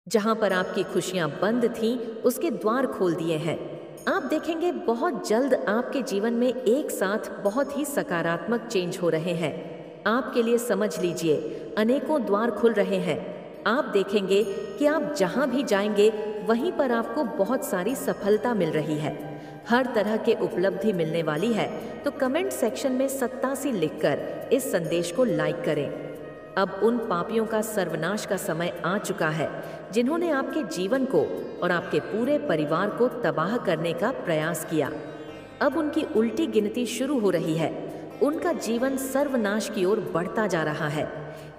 जहां पर आपकी खुशियां बंद थीं, उसके द्वार खोल दिए हैं। आप देखेंगे बहुत जल्द आपके जीवन में एक साथ बहुत ही सकारात्मक चेंज हो रहे हैं। आपके लिए समझ लीजिए, अनेकों द्वार खुल रहे हैं। आप देखेंगे कि आप जहां भी जाएंगे वहीं पर आपको बहुत सारी सफलता मिल रही है, हर तरह के उपलब्धि मिलने वाली है। तो कमेंट सेक्शन में 87 लिखकर इस संदेश को लाइक करें। अब उन पापियों का सर्वनाश का समय आ चुका है जिन्होंने आपके जीवन को और आपके पूरे परिवार को तबाह करने का प्रयास किया। अब उनकी उल्टी गिनती शुरू हो रही है। उनका जीवन सर्वनाश की ओर बढ़ता जा रहा है।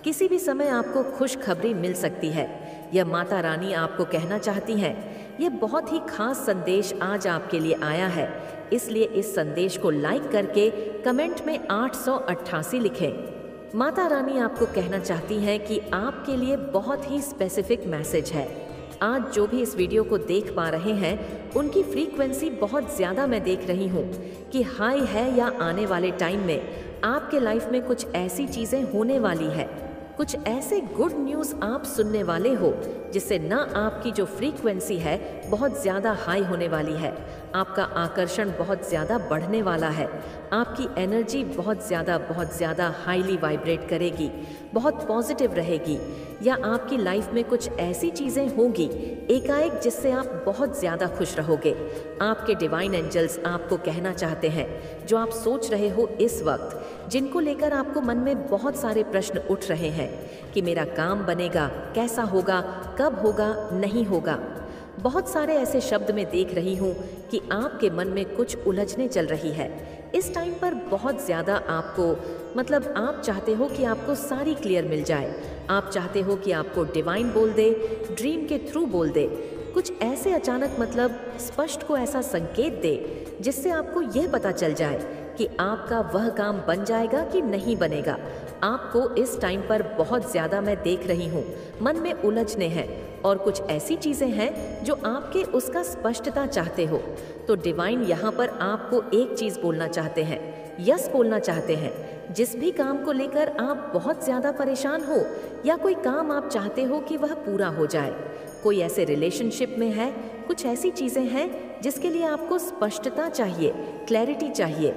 किसी भी समय आपको खुशखबरी मिल सकती है। यह माता रानी आपको कहना चाहती हैं। ये बहुत ही खास संदेश आज आपके लिए आया है, इसलिए इस संदेश को लाइक करके कमेंट में 888 लिखें। माता रानी आपको कहना चाहती हैं कि आपके लिए बहुत ही स्पेसिफिक मैसेज है। आज जो भी इस वीडियो को देख पा रहे हैं, उनकी फ्रीक्वेंसी बहुत ज़्यादा मैं देख रही हूँ कि हाई है, या आने वाले टाइम में आपके लाइफ में कुछ ऐसी चीज़ें होने वाली है, कुछ ऐसे गुड न्यूज़ आप सुनने वाले हो जिससे ना आपकी जो फ्रीक्वेंसी है बहुत ज़्यादा हाई होने वाली है, आपका आकर्षण बहुत ज़्यादा बढ़ने वाला है, आपकी एनर्जी बहुत ज़्यादा हाईली वाइब्रेट करेगी, बहुत पॉजिटिव रहेगी, या आपकी लाइफ में कुछ ऐसी चीज़ें होंगी एकाएक जिससे आप बहुत ज़्यादा खुश रहोगे। आपके डिवाइन एंजल्स आपको कहना चाहते हैं, जो आप सोच रहे हो इस वक्त, जिनको लेकर आपको मन में बहुत सारे प्रश्न उठ रहे हैं कि मेरा काम बनेगा, कैसा होगा, कब होगा, नहीं होगा। बहुत सारे ऐसे शब्द मैं देख रही हूँ कि आपके मन में कुछ उलझने चल रही है। इस टाइम पर बहुत ज़्यादा आपको आप चाहते हो कि आपको सारी क्लियर मिल जाए। आप चाहते हो कि आपको डिवाइन बोल दे, ड्रीम के थ्रू बोल दे, कुछ ऐसे अचानक स्पष्ट को ऐसा संकेत दे जिससे आपको यह पता चल जाए कि आपका वह काम बन जाएगा कि नहीं बनेगा। आपको इस टाइम पर बहुत ज़्यादा मैं देख रही हूँ मन में उलझने हैं, और कुछ ऐसी चीज़ें हैं जो आपके उसका स्पष्टता चाहते हो। तो डिवाइन यहाँ पर आपको एक चीज़ बोलना चाहते हैं, यस बोलना चाहते हैं। जिस भी काम को लेकर आप बहुत ज़्यादा परेशान हो, या कोई काम आप चाहते हो कि वह पूरा हो जाए, कोई ऐसे रिलेशनशिप में है, कुछ ऐसी चीज़ें हैं जिसके लिए आपको स्पष्टता चाहिए, क्लैरिटी चाहिए,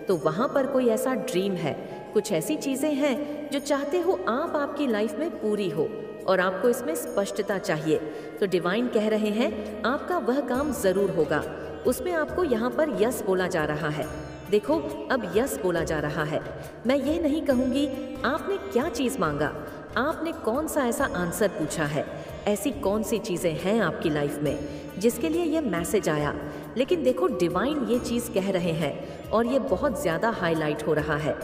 तो वहाँ पर कोई ऐसा ड्रीम है, कुछ ऐसी चीज़ें हैं जो चाहते हो आप आपकी लाइफ में पूरी हो और आपको इसमें स्पष्टता चाहिए। तो डिवाइन कह रहे हैं आपका वह काम ज़रूर होगा, उसमें आपको यहाँ पर यस बोला जा रहा है। देखो, अब यस बोला जा रहा है। मैं ये नहीं कहूँगी आपने क्या चीज़ मांगा, आपने कौन सा ऐसा आंसर पूछा है, ऐसी कौन सी चीज़ें हैं आपकी लाइफ में जिसके लिए ये मैसेज आया। लेकिन देखो, डिवाइन ये चीज़ कह रहे हैं और ये बहुत ज़्यादा हाईलाइट हो रहा है।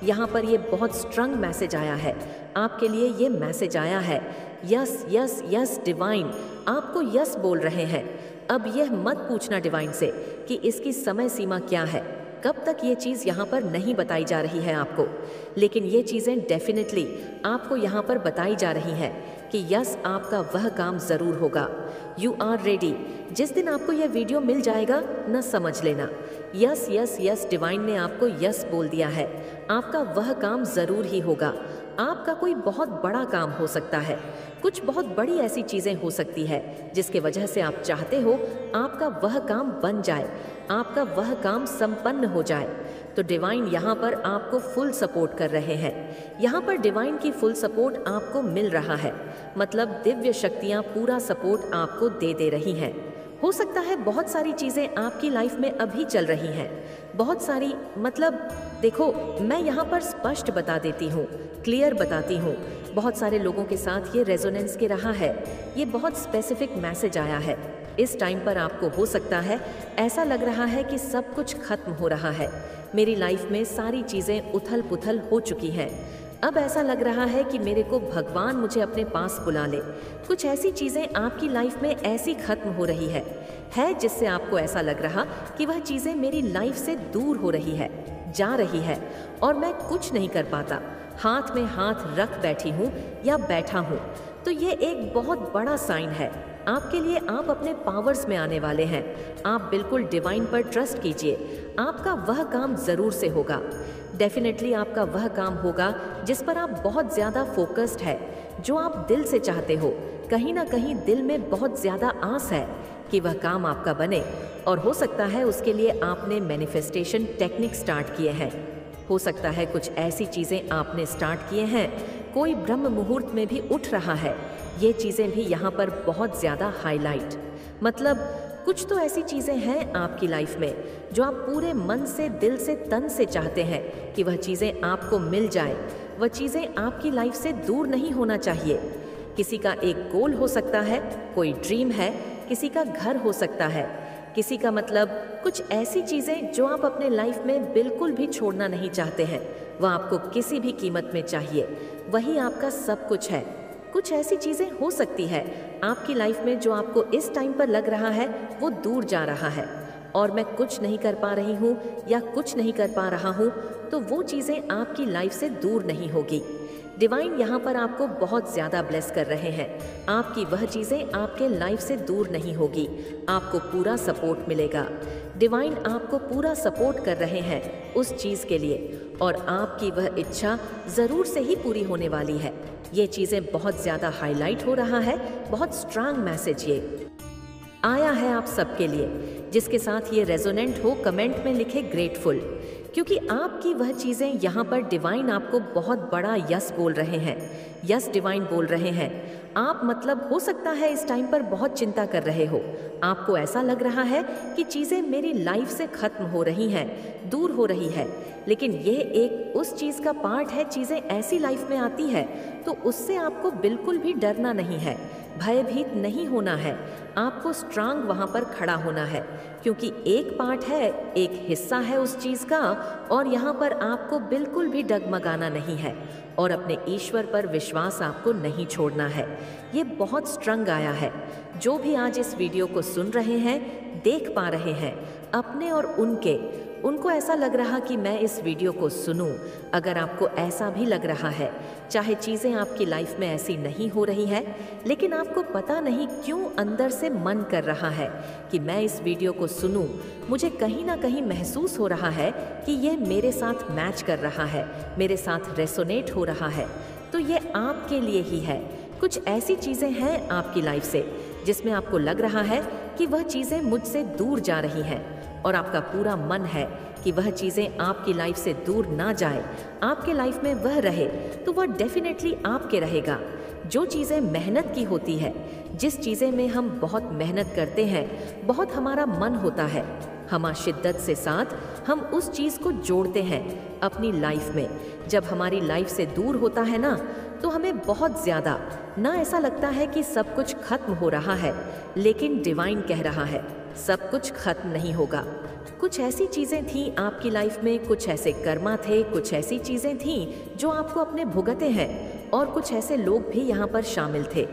यहाँ पर ये बहुत स्ट्रॉन्ग मैसेज आया है, आपके लिए ये मैसेज आया है, यस यस यस। डिवाइन आपको यस बोल रहे हैं। अब यह मत पूछना डिवाइन से कि इसकी समय सीमा क्या है, कब तक ये चीज़ यहाँ पर नहीं बताई जा रही है आपको, लेकिन ये चीज़ें डेफिनेटली आपको यहाँ पर बताई जा रही हैं कि यस, आपका वह काम ज़रूर होगा। You are ready. जिस दिन आपको यह वीडियो मिल जाएगा न, समझ लेना यस यस यस, डिवाइन ने आपको यस बोल दिया है। आपका वह काम ज़रूर ही होगा। आपका कोई बहुत बड़ा काम हो सकता है, कुछ बहुत बड़ी ऐसी चीज़ें हो सकती है जिसके वजह से आप चाहते हो आपका वह काम बन जाए, आपका वह काम संपन्न हो जाए। तो डिवाइन यहाँ पर आपको फुल सपोर्ट कर रहे हैं। यहाँ पर डिवाइन की फुल सपोर्ट आपको मिल रहा है, दिव्य शक्तियाँ पूरा सपोर्ट आपको दे रही हैं। हो सकता है बहुत सारी चीज़ें आपकी लाइफ में अभी चल रही हैं, बहुत सारी देखो, मैं यहाँ पर स्पष्ट बता देती हूँ, क्लियर बताती हूँ। बहुत सारे लोगों के साथ ये रेजोनेंस के रहा है, ये बहुत स्पेसिफिक मैसेज आया है। इस टाइम पर आपको हो सकता है ऐसा लग रहा है कि सब कुछ खत्म हो रहा है, मेरी लाइफ में सारी चीज़ें उथल पुथल हो चुकी हैं। अब ऐसा लग रहा है कि मेरे को भगवान मुझे अपने पास बुला ले। कुछ ऐसी चीज़ें आपकी लाइफ में ऐसी खत्म हो रही है जिससे आपको ऐसा लग रहा कि वह चीज़ें मेरी लाइफ से दूर हो रही है, जा रही है, और मैं कुछ नहीं कर पाता, हाथ में हाथ रख बैठी हूँ या बैठा हूँ। तो ये एक बहुत बड़ा साइन है। आपके लिए आप अपने पावर्स में आने वाले हैं। आप बिल्कुल डिवाइन पर ट्रस्ट कीजिए। आपका वह काम ज़रूर से होगा। डेफिनेटली आपका वह काम होगा जिस पर आप बहुत ज़्यादा फोकस्ड है, जो आप दिल से चाहते हो। कहीं ना कहीं दिल में बहुत ज़्यादा आस है कि वह काम आपका बने, और हो सकता है उसके लिए आपने मैनिफेस्टेशन टेक्निक स्टार्ट किए हैं। हो सकता है कुछ ऐसी चीज़ें आपने स्टार्ट किए हैं, कोई ब्रह्म मुहूर्त में भी उठ रहा है। ये चीज़ें भी यहाँ पर बहुत ज़्यादा हाईलाइट, मतलब कुछ तो ऐसी चीज़ें हैं आपकी लाइफ में जो आप पूरे मन से, दिल से, तन से चाहते हैं कि वह चीज़ें आपको मिल जाए। वह चीज़ें आपकी लाइफ से दूर नहीं होना चाहिए। किसी का एक गोल हो सकता है, कोई ड्रीम है, किसी का घर हो सकता है, किसी का मतलब कुछ ऐसी चीज़ें जो आप अपने लाइफ में बिल्कुल भी छोड़ना नहीं चाहते हैं। वह आपको किसी भी कीमत में चाहिए, वही आपका सब कुछ है। कुछ ऐसी चीज़ें हो सकती है आपकी लाइफ में जो आपको इस टाइम पर लग रहा है वो दूर जा रहा है, और मैं कुछ नहीं कर पा रही हूँ या कुछ नहीं कर पा रहा हूँ, तो वो चीज़ें आपकी लाइफ से दूर नहीं होगी। डिवाइन यहाँ पर आपको बहुत ज़्यादा ब्लेस कर रहे हैं। आपकी वह चीज़ें आपके लाइफ से दूर नहीं होगी। आपको पूरा सपोर्ट मिलेगा। डिवाइन आपको पूरा सपोर्ट कर रहे हैं उस चीज़ के लिए, और आपकी वह इच्छा ज़रूर से ही पूरी होने वाली है। ये चीज़ें बहुत ज़्यादा हाईलाइट हो रहा है। बहुत स्ट्रांग मैसेज ये आया है आप सबके लिए। जिसके साथ ये रेजोनेंट हो कमेंट में लिखे ग्रेटफुल, क्योंकि आपकी वह चीज़ें यहाँ पर डिवाइन आपको बहुत बड़ा यस बोल रहे हैं। यस डिवाइन बोल रहे हैं। आप मतलब हो सकता है इस टाइम पर बहुत चिंता कर रहे हो। आपको ऐसा लग रहा है कि चीज़ें मेरी लाइफ से ख़त्म हो रही हैं, दूर हो रही है, लेकिन यह एक उस चीज़ का पार्ट है। चीज़ें ऐसी लाइफ में आती है तो उससे आपको बिल्कुल भी डरना नहीं है, भयभीत नहीं होना है। आपको स्ट्रांग वहाँ पर खड़ा होना है, क्योंकि एक पार्ट है, एक हिस्सा है उस चीज़ का, और यहाँ पर आपको बिल्कुल भी डगमगाना नहीं है, और अपने ईश्वर पर विश्वास आपको नहीं छोड़ना है। ये बहुत स्ट्रंग आया है। जो भी आज इस वीडियो को सुन रहे हैं, देख पा रहे हैं, अपने और उनको ऐसा लग रहा कि मैं इस वीडियो को सुनूं। अगर आपको ऐसा भी लग रहा है, चाहे चीज़ें आपकी लाइफ में ऐसी नहीं हो रही है, लेकिन आपको पता नहीं क्यों अंदर से मन कर रहा है कि मैं इस वीडियो को सुनूं, मुझे कहीं ना कहीं महसूस हो रहा है कि ये मेरे साथ मैच कर रहा है, मेरे साथ रेसोनेट हो रहा है, तो ये आपके लिए ही है। कुछ ऐसी चीज़ें हैं आपकी लाइफ से जिसमें आपको लग रहा है कि वह चीज़ें मुझसे दूर जा रही हैं, और आपका पूरा मन है कि वह चीज़ें आपकी लाइफ से दूर ना जाए, आपके लाइफ में वह रहे, तो वह डेफिनेटली आपके रहेगा। जो चीज़ें मेहनत की होती है, जिस चीज़ें में हम बहुत मेहनत करते हैं, बहुत हमारा मन होता है, हम शिद्दत से साथ हम उस चीज़ को जोड़ते हैं अपनी लाइफ में। जब हमारी लाइफ से दूर होता है ना, तो हमें बहुत ज़्यादा ना ऐसा लगता है कि सब कुछ खत्म हो रहा है, लेकिन डिवाइन कह रहा है सब कुछ खत्म नहीं होगा। कुछ ऐसी चीज़ें थीं आपकी लाइफ में, कुछ ऐसे कर्मा थे, कुछ ऐसी चीज़ें थीं जो आपको अपने भुगते हैं, और कुछ ऐसे लोग भी यहाँ पर शामिल थे।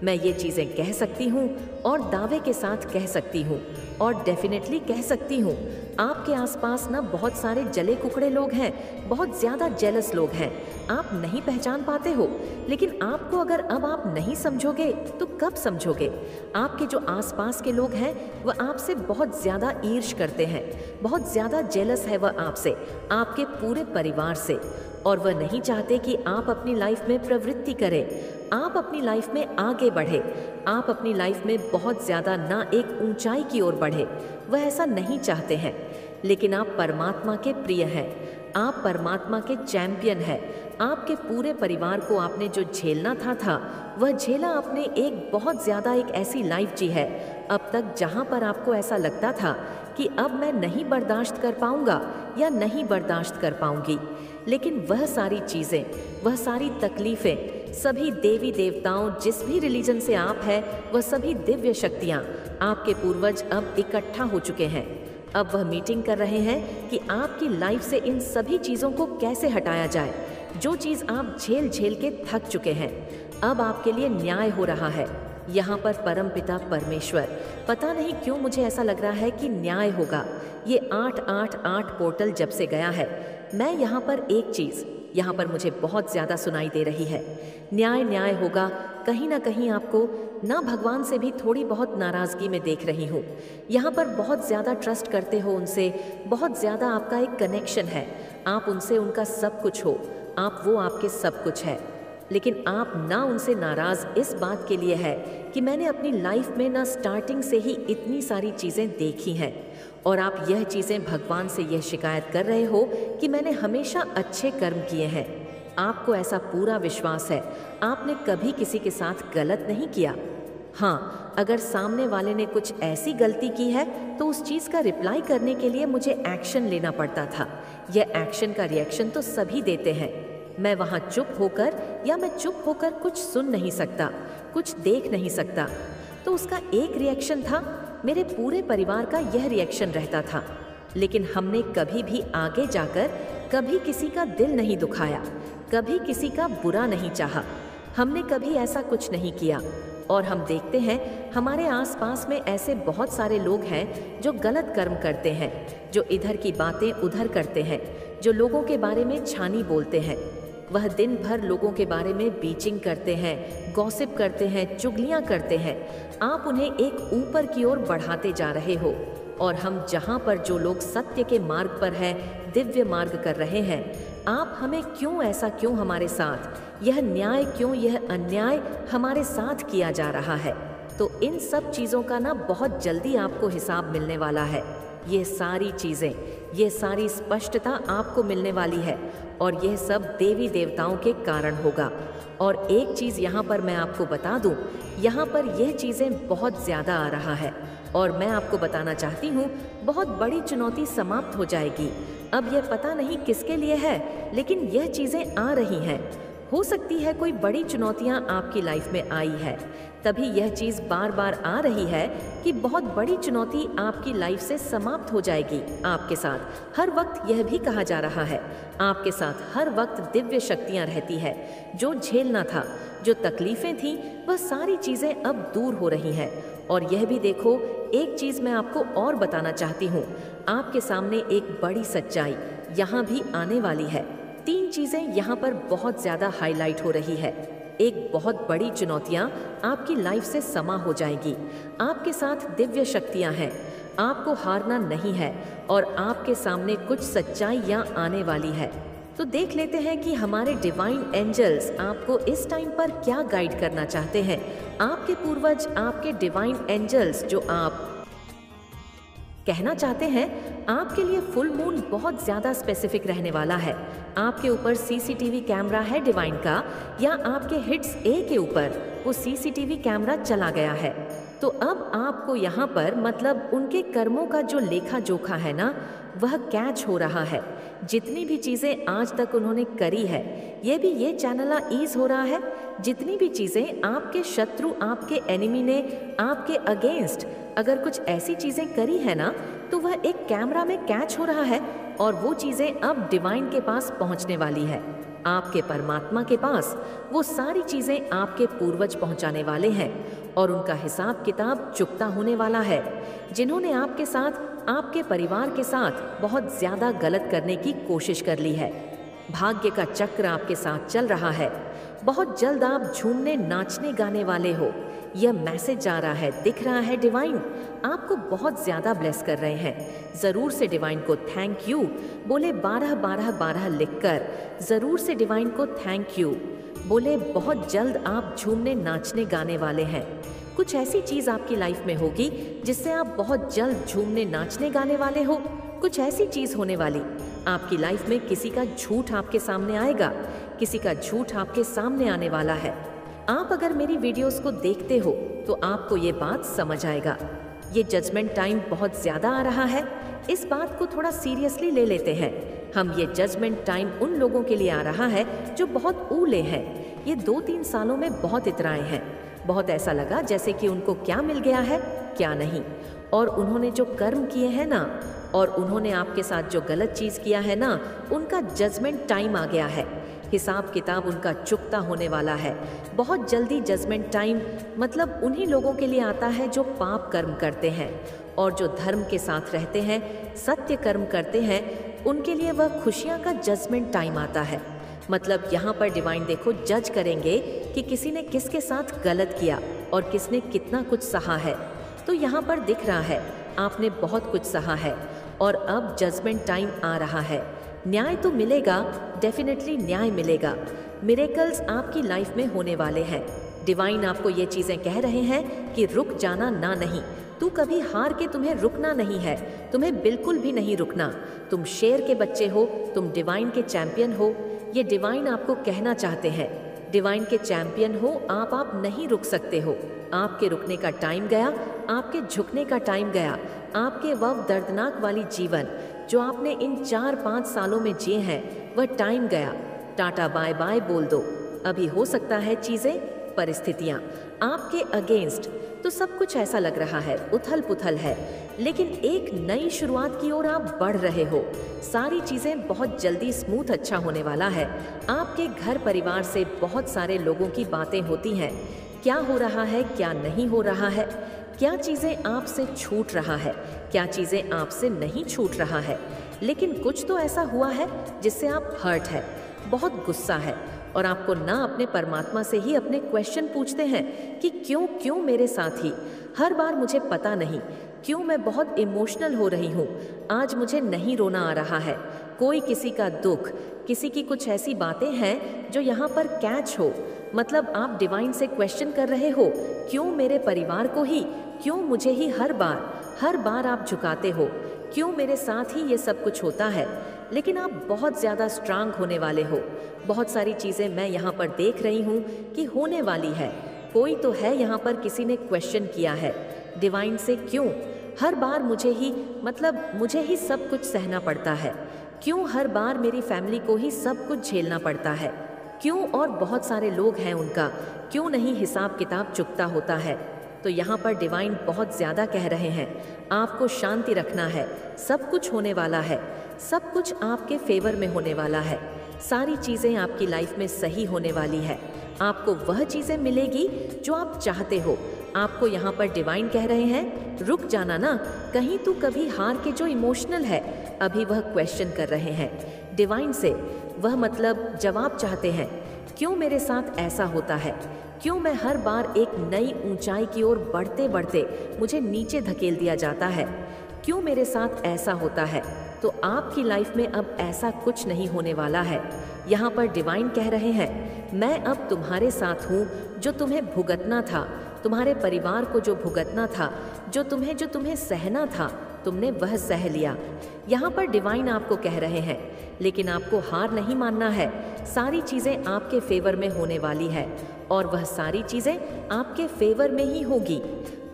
मैं ये चीज़ें कह सकती हूँ और दावे के साथ कह सकती हूँ, और डेफिनेटली कह सकती हूँ आपके आसपास ना बहुत सारे जले कुकड़े लोग हैं, बहुत ज़्यादा जेलस लोग हैं। आप नहीं पहचान पाते हो, लेकिन आपको अगर अब आप नहीं समझोगे तो कब समझोगे। आपके जो आसपास के लोग हैं वह आपसे बहुत ज़्यादा ईर्ष्या करते हैं, बहुत ज़्यादा जेलस है वह आपसे, आपके पूरे परिवार से, और वह नहीं चाहते कि आप अपनी लाइफ में प्रवृत्ति करें, आप अपनी लाइफ में आगे बढ़े, आप अपनी लाइफ में बहुत ज़्यादा ना एक ऊंचाई की ओर बढ़े। वह ऐसा नहीं चाहते हैं, लेकिन आप परमात्मा के प्रिय हैं, आप परमात्मा के चैंपियन हैं। आपके पूरे परिवार को आपने जो झेलना था वह झेला आपने। एक बहुत ज़्यादा एक ऐसी लाइफ जी है अब तक जहाँ पर आपको ऐसा लगता था कि अब मैं नहीं बर्दाश्त कर पाऊँगा या नहीं बर्दाश्त कर पाऊँगी, लेकिन वह सारी चीज़ें, वह सारी तकलीफ़ें, सभी देवी देवताओं, जिस भी रिलीजन से आप हैं, वह सभी दिव्य शक्तियाँ, आपके पूर्वज अब इकट्ठा हो चुके हैं। अब वह मीटिंग कर रहे हैं कि आपकी लाइफ से इन सभी चीज़ों को कैसे हटाया जाए। जो चीज़ आप झेल झेल के थक चुके हैं, अब आपके लिए न्याय हो रहा है। यहाँ पर परमपिता परमेश्वर, पता नहीं क्यों मुझे ऐसा लग रहा है कि न्याय होगा। ये 888 पोर्टल जब से गया है, मैं यहाँ पर एक चीज़ यहाँ पर मुझे बहुत ज़्यादा सुनाई दे रही है। न्याय न्याय होगा, कहीं ना कहीं आपको ना भगवान से भी थोड़ी बहुत नाराज़गी में देख रही हूँ। यहाँ पर बहुत ज़्यादा ट्रस्ट करते हो उनसे, बहुत ज़्यादा आपका एक कनेक्शन है, आप उनसे उनका सब कुछ हो, आप वो आपके सब कुछ है। लेकिन आप ना उनसे नाराज़ इस बात के लिए है कि मैंने अपनी लाइफ में ना स्टार्टिंग से ही इतनी सारी चीज़ें देखी हैं, और आप यह चीज़ें भगवान से यह शिकायत कर रहे हो कि मैंने हमेशा अच्छे कर्म किए हैं। आपको ऐसा पूरा विश्वास है, आपने कभी किसी के साथ गलत नहीं किया। हाँ, अगर सामने वाले ने कुछ ऐसी गलती की है तो उस चीज़ का रिप्लाई करने के लिए मुझे एक्शन लेना पड़ता था। यह एक्शन का रिएक्शन तो सभी देते हैं। मैं वहाँ चुप होकर या मैं चुप होकर कुछ सुन नहीं सकता, कुछ देख नहीं सकता। तो उसका एक रिएक्शन था, मेरे पूरे परिवार का यह रिएक्शन रहता था। लेकिन हमने कभी भी आगे जाकर कभी किसी का दिल नहीं दुखाया, कभी किसी का बुरा नहीं चाहा। हमने कभी ऐसा कुछ नहीं किया। और हम देखते हैं हमारे आसपास में ऐसे बहुत सारे लोग हैं जो गलत कर्म करते हैं, जो इधर की बातें उधर करते हैं, जो लोगों के बारे में छानी बोलते हैं। वह दिन भर लोगों के बारे में बीचिंग करते हैं, गॉसिप करते हैं, चुगलियां करते हैं। आप उन्हें एक ऊपर की ओर बढ़ाते जा रहे हो, और हम जहाँ पर जो लोग सत्य के मार्ग पर हैं, दिव्य मार्ग कर रहे हैं, आप हमें क्यों ऐसा, क्यों हमारे साथ यह न्याय, क्यों यह अन्याय हमारे साथ किया जा रहा है। तो इन सब चीज़ों का ना बहुत जल्दी आपको हिसाब मिलने वाला है। ये सारी चीज़ें, ये सारी स्पष्टता आपको मिलने वाली है, और यह सब देवी देवताओं के कारण होगा। और एक चीज़ यहाँ पर मैं आपको बता दूँ, यहाँ पर यह चीज़ें बहुत ज़्यादा आ रहा है, और मैं आपको बताना चाहती हूँ बहुत बड़ी चुनौती समाप्त हो जाएगी। अब यह पता नहीं किसके लिए है, लेकिन यह चीज़ें आ रही हैं। हो सकती है कोई बड़ी चुनौतियाँ आपकी लाइफ में आई है, तभी यह चीज़ बार बार आ रही है कि बहुत बड़ी चुनौती आपकी लाइफ से समाप्त हो जाएगी। आपके साथ हर वक्त यह भी कहा जा रहा है, आपके साथ हर वक्त दिव्य शक्तियाँ रहती है। जो झेलना था, जो तकलीफ़ें थीं, वह सारी चीज़ें अब दूर हो रही हैं। और यह भी देखो, एक चीज़ मैं आपको और बताना चाहती हूँ, आपके सामने एक बड़ी सच्चाई यहाँ भी आने वाली है। 3 चीज़ें यहाँ पर बहुत ज़्यादा हाईलाइट हो रही है। एक बहुत बड़ी चुनौतियाँ आपकी लाइफ से समा हो जाएगी। आपके साथ दिव्य शक्तियाँ हैं, आपको हारना नहीं है, और आपके सामने कुछ सच्चाइयाँ आने वाली है। तो देख लेते हैं कि हमारे डिवाइन एंजल्स आपको इस टाइम पर क्या गाइड करना चाहते हैं। आपके पूर्वज, आपके डिवाइन एंजल्स जो आप कहना चाहते हैं, आपके लिए फुल मून बहुत ज़्यादा स्पेसिफिक रहने वाला है। आपके ऊपर सीसीटीवी कैमरा है डिवाइन का, या आपके हिट्स ए के ऊपर वो सीसीटीवी कैमरा चला गया है। तो अब आपको यहाँ पर मतलब उनके कर्मों का जो लेखा जोखा है ना, वह कैच हो रहा है। जितनी भी चीज़ें आज तक उन्होंने करी है, ये भी चैनलाइज हो रहा है। जितनी भी चीज़ें आपके शत्रु, आपके एनिमी ने आपके अगेंस्ट अगर कुछ ऐसी चीज़ें करी है ना, तो वह एक कैमरा में कैच हो रहा है, और वो चीज़ें अब डिवाइन के पास पहुंचने वाली है, आपके परमात्मा के पास। वो सारी चीज़ें आपके पूर्वज पहुंचाने वाले हैं, और उनका हिसाब किताब चुकता होने वाला है। जिन्होंने आपके साथ, आपके परिवार के साथ बहुत ज़्यादा गलत करने की कोशिश कर ली है। भाग्य का चक्र आपके साथ चल रहा है। बहुत जल्द आप झूमने, नाचने, गाने वाले हो। यह मैसेज आ रहा है, दिख रहा है। डिवाइन आपको बहुत ज़्यादा ब्लेस कर रहे हैं। ज़रूर से डिवाइन को थैंक यू बोले 12-12-12 लिखकर, ज़रूर से डिवाइन को थैंक यू बोले। बहुत जल्द आप झूमने, नाचने, गाने वाले हैं। कुछ ऐसी चीज़ आपकी लाइफ में होगी जिससे आप बहुत जल्द झूमने, नाचने, गाने वाले हो। कुछ ऐसी चीज़ होने वाली आपकी लाइफ में, किसी का झूठ आपके सामने आएगा, किसी का झूठ आपके सामने आने वाला है। आप अगर मेरी वीडियोस को देखते हो तो आपको ये बात समझ आएगा। ये जजमेंट टाइम बहुत ज़्यादा आ रहा है। इस बात को थोड़ा सीरियसली ले लेते हैं हम। ये जजमेंट टाइम उन लोगों के लिए आ रहा है जो बहुत ऊले हैं। ये 2-3 सालों में बहुत इतराए हैं। बहुत ऐसा लगा जैसे कि उनको क्या मिल गया है, क्या नहीं। और उन्होंने जो कर्म किए हैं ना, और उन्होंने आपके साथ जो गलत चीज़ किया है ना, उनका जजमेंट टाइम आ गया है। हिसाब किताब उनका चुकता होने वाला है। बहुत जल्दी जजमेंट टाइम मतलब उन्हीं लोगों के लिए आता है जो पाप कर्म करते हैं, और जो धर्म के साथ रहते हैं, सत्य कर्म करते हैं, उनके लिए वह खुशियाँ का जजमेंट टाइम आता है। मतलब यहाँ पर डिवाइन देखो जज करेंगे कि किसी ने किसके साथ गलत किया और किसने कितना कुछ सहा है। तो यहाँ पर दिख रहा है आपने बहुत कुछ सहा है और अब जजमेंट टाइम आ रहा है। न्याय तो मिलेगा, डेफिनेटली न्याय मिलेगा। मिरेकल्स आपकी लाइफ में होने वाले हैं। डिवाइन आपको ये चीज़ें कह रहे हैं कि रुक जाना ना नहीं, तू कभी हार के तुम्हें रुकना नहीं है, तुम्हें बिल्कुल भी नहीं रुकना। तुम शेर के बच्चे हो, तुम डिवाइन के चैंपियन हो। ये डिवाइन आपको कहना चाहते हैं, डिवाइन के चैंपियन हो आप नहीं रुक सकते हो। आपके रुकने का टाइम गया, आपके झुकने का टाइम गया। आपके वह दर्दनाक वाली जीवन जो आपने इन 4-5 सालों में जिए हैं, वह टाइम गया। टाटा बाय बाय बोल दो। अभी हो सकता है चीज़ें, परिस्थितियाँ आपके अगेंस्ट, तो सब कुछ ऐसा लग रहा है उथल पुथल है, लेकिन एक नई शुरुआत की ओर आप बढ़ रहे हो। सारी चीज़ें बहुत जल्दी स्मूथ अच्छा होने वाला है। आपके घर परिवार से बहुत सारे लोगों की बातें होती हैं। क्या हो रहा है, क्या नहीं हो रहा है, क्या चीज़ें आपसे छूट रहा है, क्या चीज़ें आपसे नहीं छूट रहा है। लेकिन कुछ तो ऐसा हुआ है जिससे आप हर्ट है, बहुत गुस्सा है और आपको ना अपने परमात्मा से ही अपने क्वेश्चन पूछते हैं कि क्यों मेरे साथ ही हर बार मुझे पता नहीं, क्यों मैं बहुत इमोशनल हो रही हूँ। आज मुझे नहीं रोना आ रहा है। कोई किसी का दुख, किसी की कुछ ऐसी बातें हैं जो यहाँ पर कैच हो। मतलब आप डिवाइन से क्वेश्चन कर रहे हो, क्यों मेरे परिवार को ही, क्यों मुझे ही हर बार आप झुकाते हो, क्यों मेरे साथ ही ये सब कुछ होता है। लेकिन आप बहुत ज़्यादा स्ट्रांग होने वाले हो। बहुत सारी चीज़ें मैं यहाँ पर देख रही हूँ कि होने वाली है। कोई तो है यहाँ पर, किसी ने क्वेश्चन किया है डिवाइन से, क्यों हर बार मुझे ही सब कुछ सहना पड़ता है, क्यों हर बार मेरी फैमिली को ही सब कुछ झेलना पड़ता है, क्यों और बहुत सारे लोग हैं उनका क्यों नहीं हिसाब किताब चुकता होता है। तो यहाँ पर डिवाइन बहुत ज़्यादा कह रहे हैं आपको शांति रखना है। सब कुछ होने वाला है, सब कुछ आपके फेवर में होने वाला है। सारी चीज़ें आपकी लाइफ में सही होने वाली है। आपको वह चीज़ें मिलेगी जो आप चाहते हो। आपको यहाँ पर डिवाइन कह रहे हैं रुक जाना ना, कहीं तू कभी हार के जो इमोशनल है, अभी वह क्वेश्चन कर रहे हैं डिवाइन से। वह जवाब चाहते हैं, क्यों मेरे साथ ऐसा होता है, क्यों मैं हर बार एक नई ऊंचाई की ओर बढ़ते बढ़ते मुझे नीचे धकेल दिया जाता है, क्यों मेरे साथ ऐसा होता है। तो आपकी लाइफ में अब ऐसा कुछ नहीं होने वाला है। यहाँ पर डिवाइन कह रहे हैं मैं अब तुम्हारे साथ हूँ। जो तुम्हें भुगतना था, तुम्हारे परिवार को जो भुगतना था, जो तुम्हें सहना था, तुमने वह सह लिया। यहाँ पर डिवाइन आपको कह रहे हैं लेकिन आपको हार नहीं मानना है। सारी चीज़ें आपके फेवर में होने वाली है और वह सारी चीज़ें आपके फेवर में ही होगी।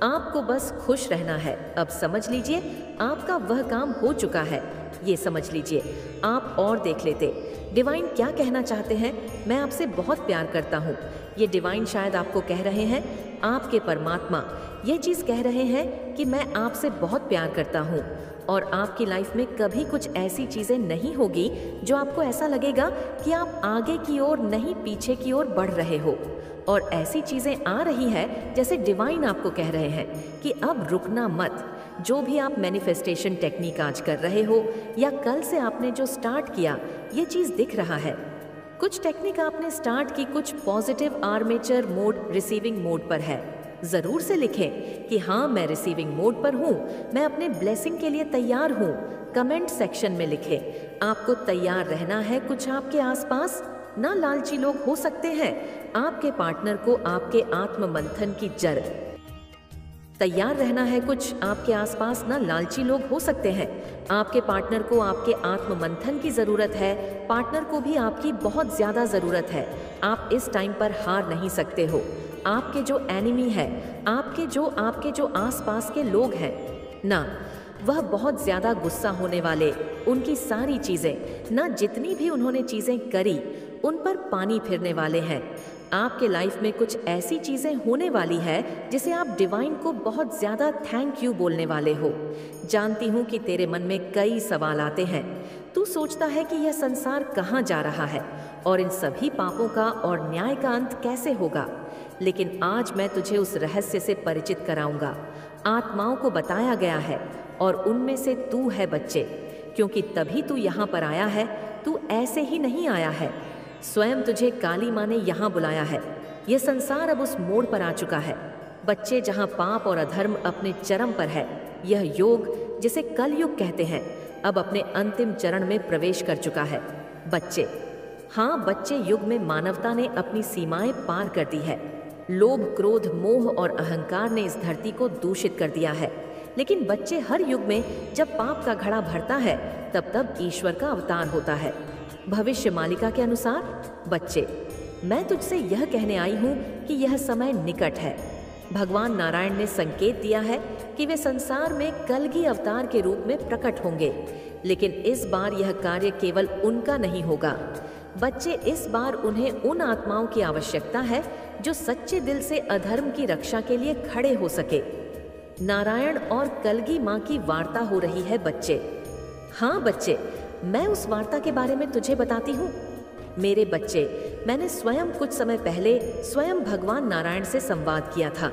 आपको बस खुश रहना है। अब समझ लीजिए आपका वह काम हो चुका है, ये समझ लीजिए। आप और देख लेते डिवाइन क्या कहना चाहते हैं। मैं आपसे बहुत प्यार करता हूँ। ये डिवाइन शायद आपको कह रहे हैं, आपके परमात्मा ये चीज़ कह रहे हैं कि मैं आपसे बहुत प्यार करता हूँ और आपकी लाइफ में कभी कुछ ऐसी चीज़ें नहीं होगी जो आपको ऐसा लगेगा कि आप आगे की ओर नहीं पीछे की ओर बढ़ रहे हो। और ऐसी चीज़ें आ रही है जैसे डिवाइन आपको कह रहे हैं कि अब रुकना मत। जो भी आप मैनिफेस्टेशन टेक्निक आज कर रहे हो या कल से आपने जो स्टार्ट किया, ये चीज़ दिख रहा है। कुछ टेक्निक आपने स्टार्ट की, कुछ positive armature mode, receiving mode पर है। ज़रूर से लिखें कि हाँ मैं रिसीविंग मोड पर हूँ, मैं अपने ब्लेसिंग के लिए तैयार हूँ। कमेंट सेक्शन में लिखें। आपको तैयार रहना है। कुछ आपके आसपास ना लालची लोग हो सकते हैं, आपके पार्टनर को आपके आत्म मंथन की जड़ तैयार रहना है। कुछ आपके आसपास ना लालची लोग हो सकते हैं, आपके पार्टनर को आपके आत्म मंथन की ज़रूरत है। पार्टनर को भी आपकी बहुत ज़्यादा ज़रूरत है। आप इस टाइम पर हार नहीं सकते हो। आपके जो एनिमी है, आपके जो आसपास के लोग हैं ना, वह बहुत ज़्यादा गुस्सा होने वाले। उनकी सारी चीज़ें ना, जितनी भी उन्होंने चीज़ें करी, उन पर पानी फिरने वाले हैं। आपके लाइफ में कुछ ऐसी चीज़ें होने वाली है जिसे आप डिवाइन को बहुत ज़्यादा थैंक यू बोलने वाले हो। जानती हूँ कि तेरे मन में कई सवाल आते हैं। तू सोचता है कि यह संसार कहाँ जा रहा है और इन सभी पापों का और न्याय का अंत कैसे होगा। लेकिन आज मैं तुझे उस रहस्य से परिचित कराऊंगा। आत्माओं को बताया गया है और उनमें से तू है बच्चे, क्योंकि तभी तू यहाँ पर आया है। तू ऐसे ही नहीं आया है। स्वयं तुझे काली माँ ने यहाँ बुलाया है। यह संसार अब उस मोड़ पर आ चुका है बच्चे जहां पाप और अधर्म अपने चरम पर है। यह योग, जिसे कलयुग कहते हैं, अब अपने अंतिम चरण में प्रवेश कर चुका है। बच्चे, हाँ, बच्चे युग में मानवता ने अपनी सीमाएं पार कर दी है। लोभ, क्रोध, मोह और अहंकार ने इस धरती को दूषित कर दिया है। लेकिन बच्चे, हर युग में जब पाप का घड़ा भरता है तब तब ईश्वर का अवतार होता है। भविष्य मालिका के अनुसार, बच्चे, मैं तुझसे यह कहने आई हूँ कि यह समय निकट है। भगवान नारायण ने संकेत दिया है कि वे संसार में कलगी अवतार के रूप में प्रकट होंगे। लेकिन इस बार यह कार्य केवल उनका नहीं होगा। बच्चे, इस बार उन्हें उन आत्माओं की आवश्यकता है जो सच्चे दिल से अधर्म की रक्षा के लिए खड़े हो सके। नारायण और कलगी माँ की वार्ता हो रही है बच्चे। हाँ बच्चे, मैं उस वार्ता के बारे में तुझे बताती हूँ। मेरे बच्चे, मैंने स्वयं कुछ समय पहले स्वयं भगवान नारायण से संवाद किया था।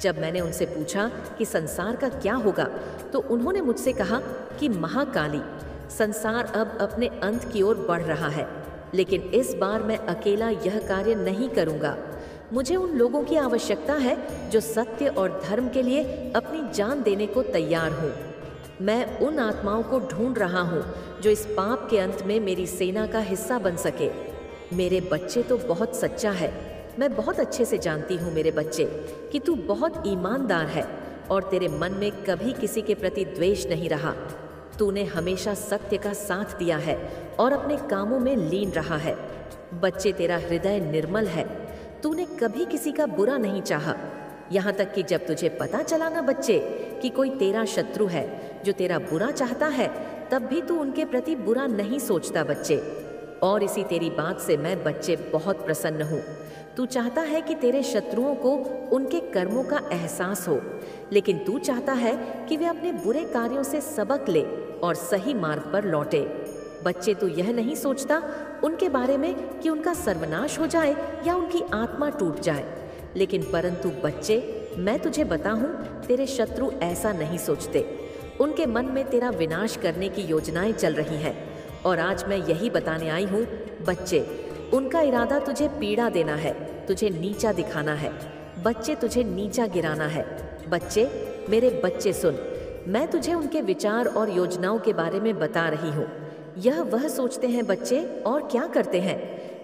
जब मैंने उनसे पूछा कि संसार का क्या होगा, तो उन्होंने मुझसे कहा कि महाकाली, संसार अब अपने अंत की ओर बढ़ रहा है। लेकिन इस बार मैं अकेला यह कार्य नहीं करूँगा। मुझे उन लोगों की आवश्यकता है जो सत्य और धर्म के लिए अपनी जान देने को तैयार हों। मैं उन आत्माओं को ढूंढ रहा हूँ जो इस पाप के अंत में मेरी सेना का हिस्सा बन सके। मेरे बच्चे, तो बहुत सच्चा है। मैं बहुत अच्छे से जानती हूँ मेरे बच्चे कि तू बहुत ईमानदार है और तेरे मन में कभी किसी के प्रति द्वेष नहीं रहा। तूने हमेशा सत्य का साथ दिया है और अपने कामों में लीन रहा है। बच्चे, तेरा हृदय निर्मल है। तूने कभी किसी का बुरा नहीं चाहा। यहाँ तक कि जब तुझे पता चला ना बच्चे कि कोई तेरा शत्रु है जो तेरा बुरा चाहता है, तब भी तू उनके प्रति बुरा नहीं सोचता बच्चे। और इसी तेरी बात से मैं बच्चे बहुत प्रसन्न हूँ। तू चाहता है कि तेरे शत्रुओं को उनके कर्मों का एहसास हो, लेकिन तू चाहता है कि वे अपने बुरे कार्यों से सबक ले और सही मार्ग पर लौटे। बच्चे, तू यह नहीं सोचता उनके बारे में कि उनका सर्वनाश हो जाए या उनकी आत्मा टूट जाए। लेकिन परंतु बच्चे, मैं तुझे बताऊं, तेरे शत्रु ऐसा नहीं सोचते। उनके मन में तेरा विनाश करने की योजनाएं चल रही हैं। और आज मैं यही बताने आई हूँ बच्चे, उनका इरादा तुझे पीड़ा देना है, तुझे नीचा दिखाना है। बच्चे, तुझे नीचा गिराना है। बच्चे, मेरे बच्चे सुन, मैं तुझे उनके विचार और योजनाओं के बारे में बता रही हूँ। यह वह सोचते हैं बच्चे और क्या करते हैं,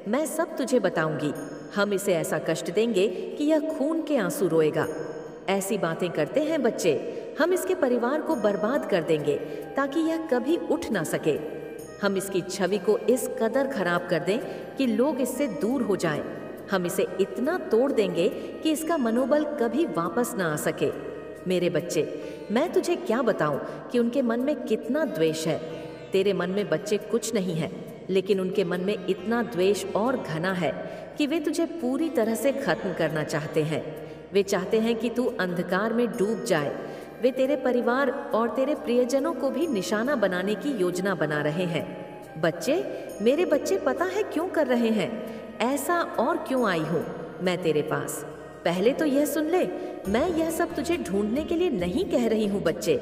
मैं सब तुझे बताऊंगी। हम इसे ऐसा कष्ट देंगे कि यह खून के आंसू रोएगा। ऐसी बातें करते हैं बच्चे, हम इसके परिवार को बर्बाद कर देंगे ताकि यह कभी उठ ना सके। हम इसकी छवि को इस कदर खराब कर दें कि लोग इससे दूर हो जाएं। हम इसे इतना तोड़ देंगे कि इसका मनोबल कभी वापस ना आ सके। मेरे बच्चे, मैं तुझे क्या बताऊं कि उनके मन में कितना द्वेष है। तेरे मन में बच्चे कुछ नहीं है, लेकिन उनके मन में इतना द्वेष और घना है कि वे तुझे पूरी तरह से खत्म करना चाहते हैं। वे चाहते हैं कि तू अंधकार में डूब जाए। वे तेरे परिवार और तेरे प्रियजनों को भी निशाना बनाने की योजना बना रहे हैं। बच्चे, मेरे बच्चे, पता है क्यों कर रहे हैं ऐसा और क्यों आई हूँ मैं तेरे पास? पहले तो यह सुन ले, मैं यह सब तुझे ढूंढने के लिए नहीं कह रही हूँ बच्चे।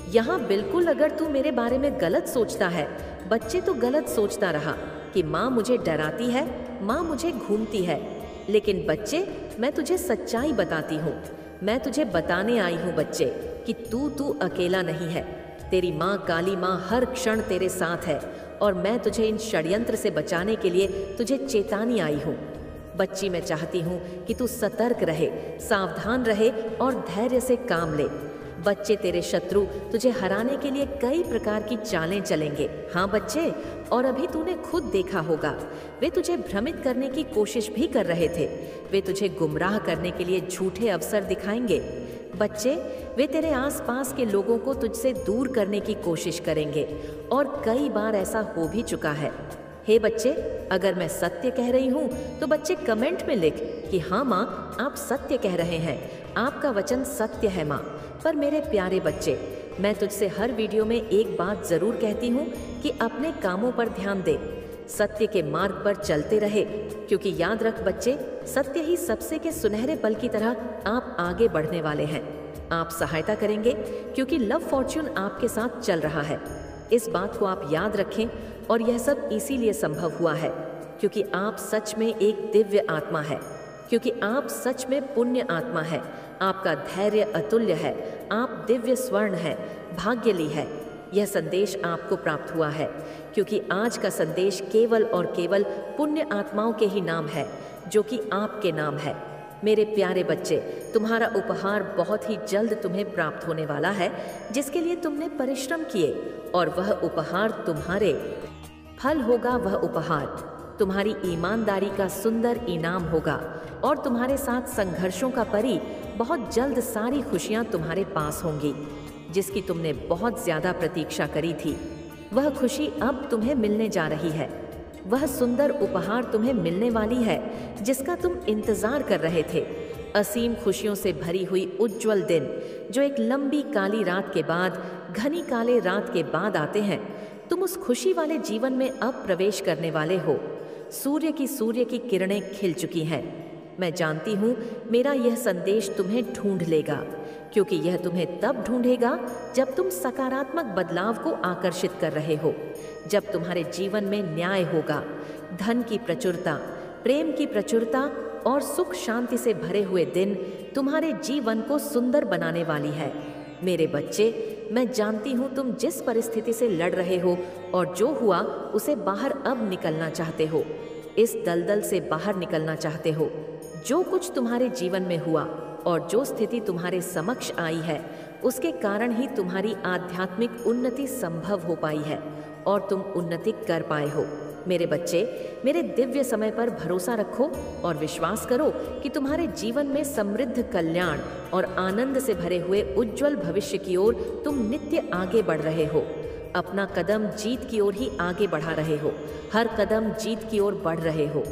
यहाँ बिल्कुल अगर तू मेरे बारे में गलत सोचता है बच्चे, तो गलत सोचता रहा कि माँ मुझे डराती है, माँ मुझे घूमती है। लेकिन बच्चे, मैं तुझे सच्चाई बताती हूँ। मैं तुझे बताने आई हूँ बच्चे कि तू अकेला नहीं है। तेरी माँ काली माँ हर क्षण तेरे साथ है और मैं तुझे इन षड्यंत्र से बचाने के लिए तुझे चेतानी आई हूँ। बच्ची, मैं चाहती हूँ कि तू सतर्क रहे, सावधान रहे और धैर्य से काम ले। बच्चे, तेरे शत्रु तुझे हराने के लिए कई प्रकार की चालें चलेंगे। हाँ बच्चे, और अभी तूने खुद देखा होगा, वे तुझे भ्रमित करने की कोशिश भी कर रहे थे। वे तुझे गुमराह करने के लिए झूठे अवसर दिखाएंगे। बच्चे, वे तेरे आसपास के लोगों को तुझसे दूर करने की कोशिश करेंगे और कई बार ऐसा हो भी चुका है। हे बच्चे, अगर मैं सत्य कह रही हूँ तो बच्चे कमेंट में लिख कि हाँ माँ, आप सत्य कह रहे हैं, आपका वचन सत्य है माँ। पर मेरे प्यारे बच्चे, मैं तुझसे हर वीडियो में एक बात जरूर कहती हूँ कि अपने कामों पर ध्यान दे, सत्य के मार्ग पर चलते रहे, क्योंकि याद रख बच्चे, सत्य ही सबसे के सुनहरे पल की तरह आप आगे बढ़ने वाले हैं। आप सहायता करेंगे क्योंकि लव फॉर्च्यून आपके साथ चल रहा है। इस बात को आप याद रखें और यह सब इसीलिए संभव हुआ है क्योंकि आप सच में एक दिव्य आत्मा है, क्योंकि आप सच में पुण्य आत्मा है। आपका धैर्य अतुल्य है। आप दिव्य स्वर्ण है, भाग्यली है। यह संदेश आपको प्राप्त हुआ है क्योंकि आज का संदेश केवल और केवल पुण्य आत्माओं के ही नाम है, जो कि आपके नाम है। मेरे प्यारे बच्चे, तुम्हारा उपहार बहुत ही जल्द तुम्हें प्राप्त होने वाला है, जिसके लिए तुमने परिश्रम किए, और वह उपहार तुम्हारे फल होगा। वह उपहार तुम्हारी ईमानदारी का सुंदर इनाम होगा, और तुम्हारे साथ संघर्षों का परी बहुत जल्द सारी खुशियां तुम्हारे पास होंगी, जिसकी तुमने बहुत ज्यादा प्रतीक्षा करी थी। वह खुशी अब तुम्हें मिलने जा रही है। वह सुंदर उपहार तुम्हें मिलने वाली है जिसका तुम इंतजार कर रहे थे। असीम खुशियों से भरी हुई उज्जवल दिन, जो एक लंबी काली रात के बाद, घनी काले रात के बाद आते हैं। तुम उस खुशी वाले जीवन में अब प्रवेश करने वाले हो। सूर्य की किरणें खिल चुकी हैं। मैं जानती हूँ मेरा यह संदेश तुम्हें ढूंढ लेगा, क्योंकि यह तुम्हें तब ढूंढेगा जब तुम सकारात्मक बदलाव को आकर्षित कर रहे हो, जब तुम्हारे जीवन में न्याय होगा, धन की प्रचुरता, प्रेम की प्रचुरता और सुख शांति से भरे हुए दिन तुम्हारे जीवन को सुंदर बनाने वाली है। मेरे बच्चे, मैं जानती हूँ तुम जिस परिस्थिति से लड़ रहे हो और जो हुआ उसे बाहर अब निकलना चाहते हो। इस दलदल से बाहर निकलना चाहते हो। जो कुछ तुम्हारे जीवन में हुआ और जो स्थिति तुम्हारे समक्ष आई है, उसके कारण ही तुम्हारी आध्यात्मिक उन्नति संभव हो पाई है और तुम उन्नति कर पाए हो। मेरे बच्चे, मेरे दिव्य समय पर भरोसा रखो और विश्वास करो कि तुम्हारे जीवन में समृद्ध कल्याण और आनंद से भरे हुए उज्जवल भविष्य की ओर तुम नित्य आगे बढ़ रहे हो। अपना कदम जीत की ओर ही आगे बढ़ा रहे हो। हर कदम जीत की ओर बढ़ रहे हो।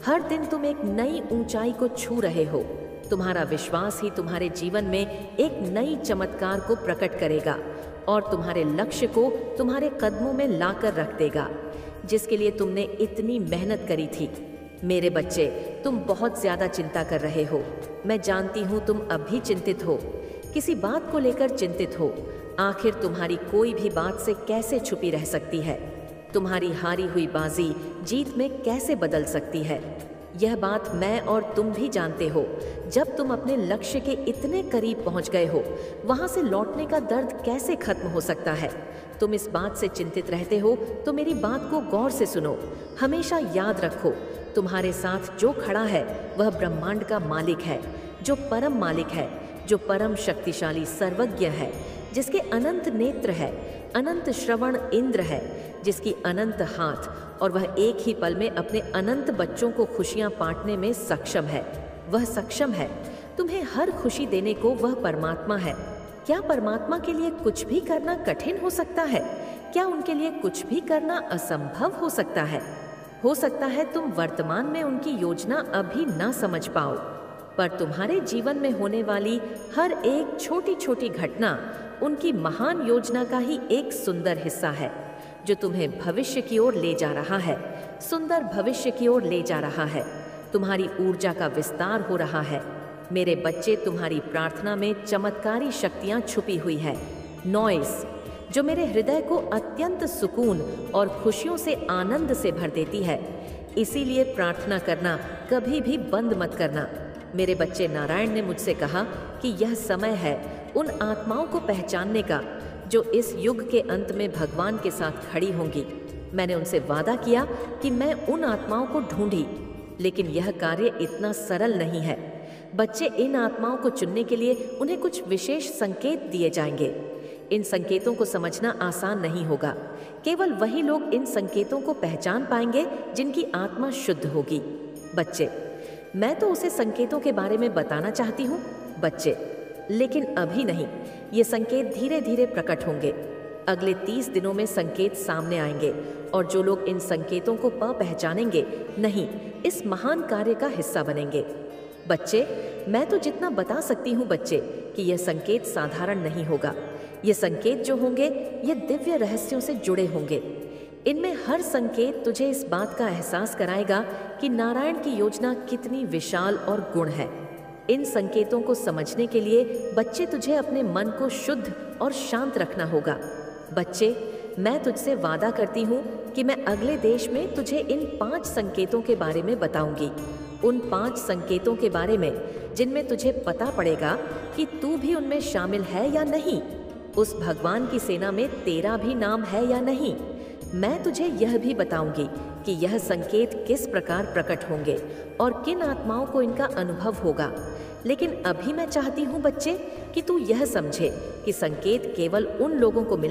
हर दिन तुम एक नई ऊंचाई को छू रहे हो। तुम्हारा विश्वास ही तुम्हारे जीवन में एक नई चमत्कार को प्रकट करेगा और तुम्हारे लक्ष्य को तुम्हारे कदमों में लाकर रख देगा, जिसके लिए तुमने इतनी मेहनत करी थी। मेरे बच्चे, तुम बहुत ज्यादा चिंता कर रहे हो। मैं जानती हूँ तुम अब भी चिंतित हो, किसी बात को लेकर चिंतित हो। आखिर तुम्हारी कोई भी बात से कैसे छुपी रह सकती है? तुम्हारी हारी हुई बाजी जीत में कैसे बदल सकती है? यह बात मैं और तुम भी जानते हो। जब तुम अपने लक्ष्य के इतने करीब पहुंच गए हो, वहां से लौटने का दर्द कैसे खत्म हो सकता है? तुम इस बात से चिंतित रहते हो तो मेरी बात को गौर से सुनो। हमेशा याद रखो, तुम्हारे साथ जो खड़ा है वह ब्रह्मांड का मालिक है, जो परम मालिक है, जो परम शक्तिशाली सर्वज्ञ है, जिसके अनंत नेत्र है, अनंत श्रवण इंद्र है, जिसकी अनंत हाथ, और वह एक ही पल में अपने अनंत बच्चों को खुशियां बांटने में सक्षम है। वह सक्षम है तुम्हें हर खुशी देने को। वह परमात्मा है। क्या परमात्मा के लिए कुछ भी करना कठिन हो सकता है? क्या उनके लिए कुछ भी करना असंभव हो सकता है? हो सकता है तुम वर्तमान में उनकी योजना अभी ना समझ पाओ, पर तुम्हारे जीवन में होने वाली हर एक छोटी छोटी घटना उनकी महान योजना का ही एक सुंदर हिस्सा है, जो तुम्हें भविष्य की ओर ले जा रहा है, सुंदर भविष्य की ओर ले जा रहा है। तुम्हारी ऊर्जा का विस्तार हो रहा है। मेरे बच्चे, तुम्हारी प्रार्थना में चमत्कारी शक्तियां छुपी हुई है। नॉइस, जो मेरे हृदय को अत्यंत सुकून और खुशियों से आनंद से भर देती है। इसीलिए प्रार्थना करना कभी भी बंद मत करना। मेरे बच्चे, नारायण ने मुझसे कहा कि यह समय है उन आत्माओं को पहचानने का जो इस युग के अंत में भगवान के साथ खड़ी होंगी। मैंने उनसे वादा किया कि मैं उन आत्माओं को ढूंढी, लेकिन यह कार्य इतना सरल नहीं है। बच्चे, इन आत्माओं को चुनने के लिए उन्हें कुछ विशेष संकेत दिए जाएंगे। इन संकेतों को समझना आसान नहीं होगा। केवल वही लोग इन संकेतों को पहचान पाएंगे जिनकी आत्मा शुद्ध होगी। बच्चे, मैं तो उसे संकेतों के बारे में बताना चाहती हूँ बच्चे, लेकिन अभी नहीं। ये संकेत धीरे धीरे प्रकट होंगे। अगले 30 दिनों में संकेत सामने आएंगे, और जो लोग इन संकेतों को पहचानेंगे नहीं, इस महान कार्य का हिस्सा बनेंगे। बच्चे, मैं तो जितना बता सकती हूँ बच्चे, कि यह संकेत साधारण नहीं होगा। ये संकेत जो होंगे, ये दिव्य रहस्यों से जुड़े होंगे। इनमें हर संकेत तुझे इस बात का एहसास कराएगा कि नारायण की योजना कितनी विशाल और गुण है। इन संकेतों को समझने के लिए बच्चे, तुझे अपने मन को शुद्ध और शांत रखना होगा। बच्चे, मैं तुझसे वादा करती हूँ कि मैं अगले देश में तुझे इन 5 संकेतों के बारे में बताऊंगी, उन 5 संकेतों के बारे में जिनमें तुझे पता पड़ेगा कि तू भी उनमें शामिल है या नहीं। उस भगवान की सेना में तेरा भी नाम है या नहीं। मैं तुझे यह भी बताऊंगी कि यह संकेत किस प्रकार प्रकट होंगे और किन आत्माओं को इनका अनुभव होगा। लेकिन अभी मैं चाहती हूँ बच्चे कि तू यह समझे कि संकेत केवल उन लोगों को मिलेंगे